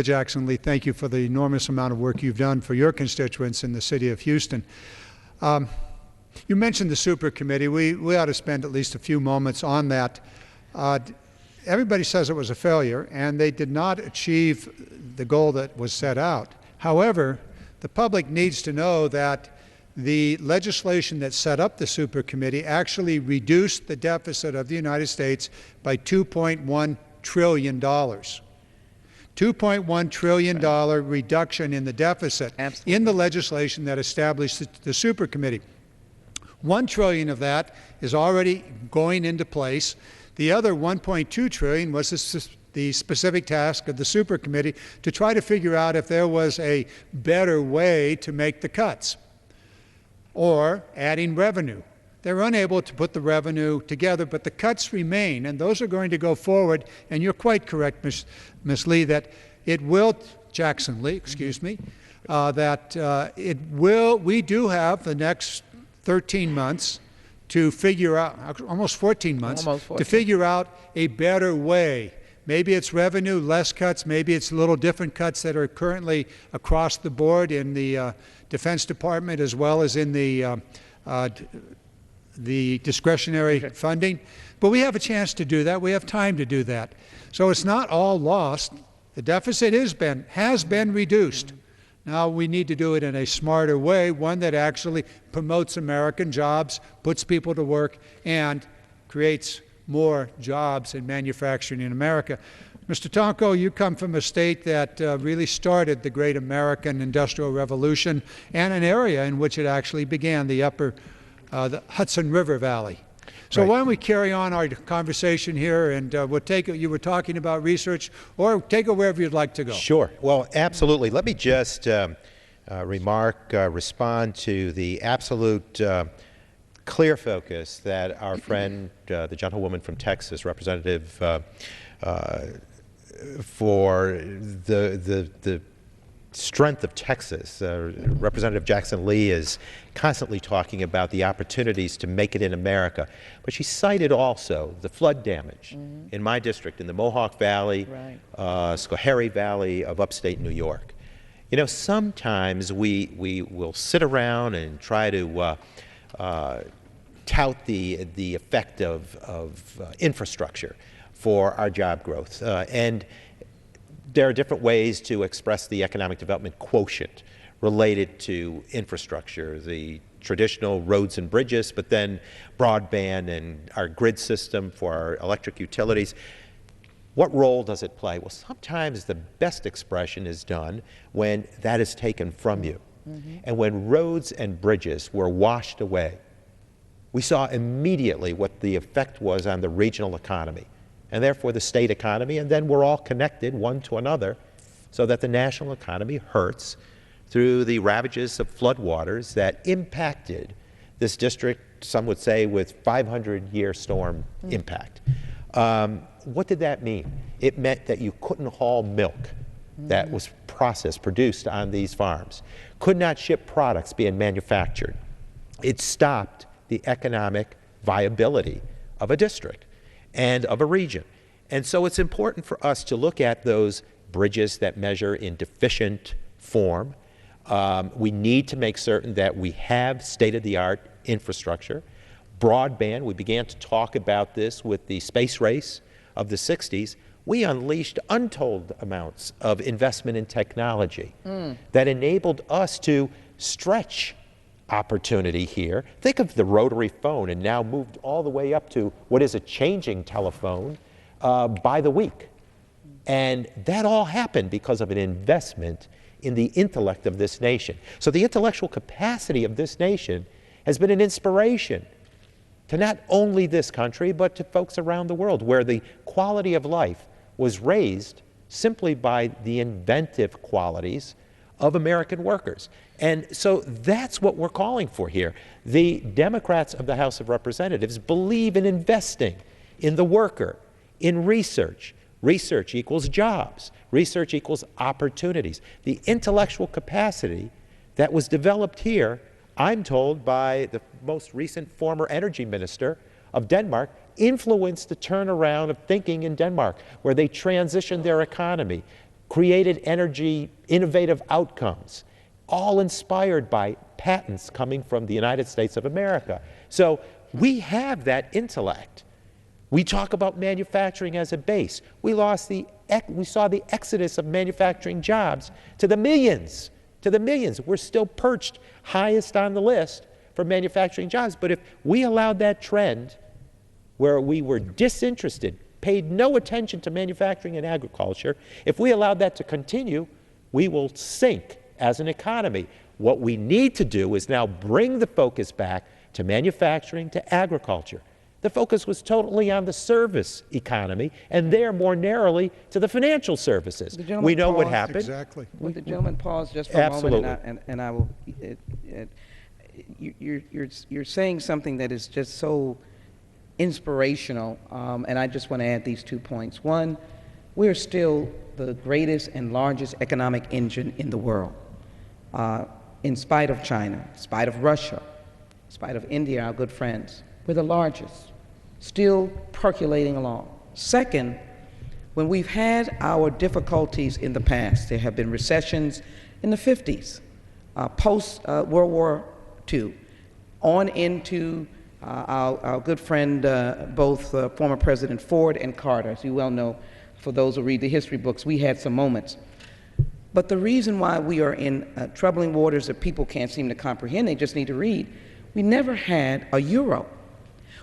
Jackson Lee, thank you for the enormous amount of work you've done for your constituents in the city of Houston. You mentioned the super committee. We ought to spend at least a few moments on that. Everybody says it was a failure, and they did not achieve the goal that was set out. However, the public needs to know that the legislation that set up the super committee actually reduced the deficit of the United States by $2.1 trillion. $2.1 trillion reduction in the deficit in the legislation that established the super committee. $1 trillion of that is already going into place. The other $1.2 trillion was the specific task of the super committee to try to figure out if there was a better way to make the cuts or adding revenue. They're unable to put the revenue together, but the cuts remain, and those are going to go forward. And you're quite correct, Ms. Lee, that it will, Jackson Lee, excuse me, we do have the next 13 months to figure out, almost 14 months, to figure out a better way. Maybe it's revenue, less cuts, maybe it's a little different cuts that are currently across the board in the Defense Department as well as in the discretionary funding. But we have a chance to do that. We have time to do that. So it's not all lost. The deficit has been reduced. Now we need to do it in a smarter way, one that actually promotes American jobs, puts people to work, and creates more jobs in manufacturing in America. Mr. Tonko, you come from a state that really started the great American Industrial Revolution and an area in which it actually began, the Hudson River Valley. So why don't we carry on our conversation here, and we'll take it. You were talking about research, or take it wherever you'd like to go. Sure. Well, absolutely. Let me just respond to the absolute clear focus that our friend, the gentlewoman from Texas, Representative for the strength of Texas, Representative Jackson Lee is constantly talking about the opportunities to make it in America. But she cited also the flood damage in my district, in the Mohawk Valley, Schoharie Valley of upstate New York. You know, sometimes we will sit around and try to tout the effect of infrastructure for our job growth. And there are different ways to express the economic development quotient related to infrastructure, the traditional roads and bridges, but then broadband and our grid system for our electric utilities. What role does it play? Well, sometimes the best expression is done when that is taken from you. And when roads and bridges were washed away, we saw immediately what the effect was on the regional economy, and therefore the state economy, and then we're all connected one to another, so that the national economy hurts through the ravages of floodwaters that impacted this district, some would say with 500-year storm impact. What did that mean? It meant that you couldn't haul milk that was produced on these farms, could not ship products being manufactured. It stopped the economic viability of a district and of a region. And so it's important for us to look at those bridges that measure in deficient form. We need to make certain that we have state-of-the-art infrastructure. Broadband, we began to talk about this with the space race of the 60s. We unleashed untold amounts of investment in technology that enabled us to stretch opportunity here. Think of the rotary phone, and now moved all the way up to what is a changing telephone by the week. And that all happened because of an investment in the intellect of this nation. So the intellectual capacity of this nation has been an inspiration to not only this country, but to folks around the world, where the quality of life was raised simply by the inventive qualities of American workers. And so that's what we're calling for here. The Democrats of the House of Representatives believe in investing in the worker, in research. Research equals jobs. Research equals opportunities. The intellectual capacity that was developed here, I'm told by the most recent former energy minister of Denmark, influenced the turnaround of thinking in Denmark, where they transitioned their economy created energy innovative outcomes, all inspired by patents coming from the United States of America. So we have that intellect. We talk about manufacturing as a base. We saw the exodus of manufacturing jobs to the millions, We're still perched highest on the list for manufacturing jobs. But if we allowed that trend where we were disinterested, paid no attention to manufacturing and agriculture, if we allowed that to continue, we will sink as an economy. What we need to do is now bring the focus back to manufacturing, to agriculture. The focus was totally on the service economy, and there more narrowly to the financial services. We know what happened. Exactly. Would the gentleman pause just for a moment, and I will. You're saying something that is just so inspirational, and I just want to add these 2 points. One, we're still the greatest and largest economic engine in the world, in spite of China, in spite of Russia, in spite of India, our good friends. We're the largest, still percolating along. Second, when we've had our difficulties in the past, there have been recessions in the 50s, post-World War II, on into our good friend, both former President Ford and Carter. As you well know, for those who read the history books, we had some moments. But the reason why we are in troubling waters that people can't seem to comprehend, they just need to read, we never had a euro.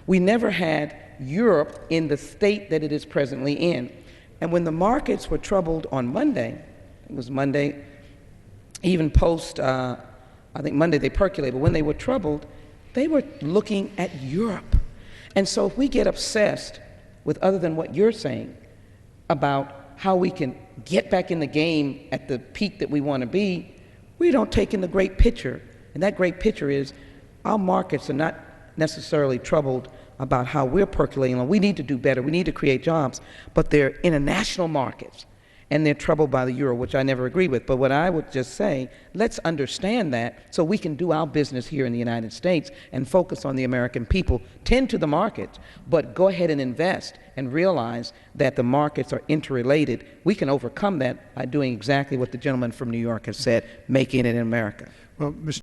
We never had Europe in the state that it is presently in. And when the markets were troubled on Monday, it was Monday, even post, I think Monday they percolated, but when they were troubled, they were looking at Europe. And so if we get obsessed with, other than what you're saying, about how we can get back in the game at the peak that we want to be, we don't take in the great picture. And that great picture is our markets are not necessarily troubled about how we're percolating. We need to do better. We need to create jobs. But they're international markets, and they're troubled by the euro, which I never agree with. But what I would just say, let's understand that so we can do our business here in the United States and focus on the American people, tend to the markets, but go ahead and invest and realize that the markets are interrelated. We can overcome that by doing exactly what the gentleman from New York has said, making it in America. Well, Mr.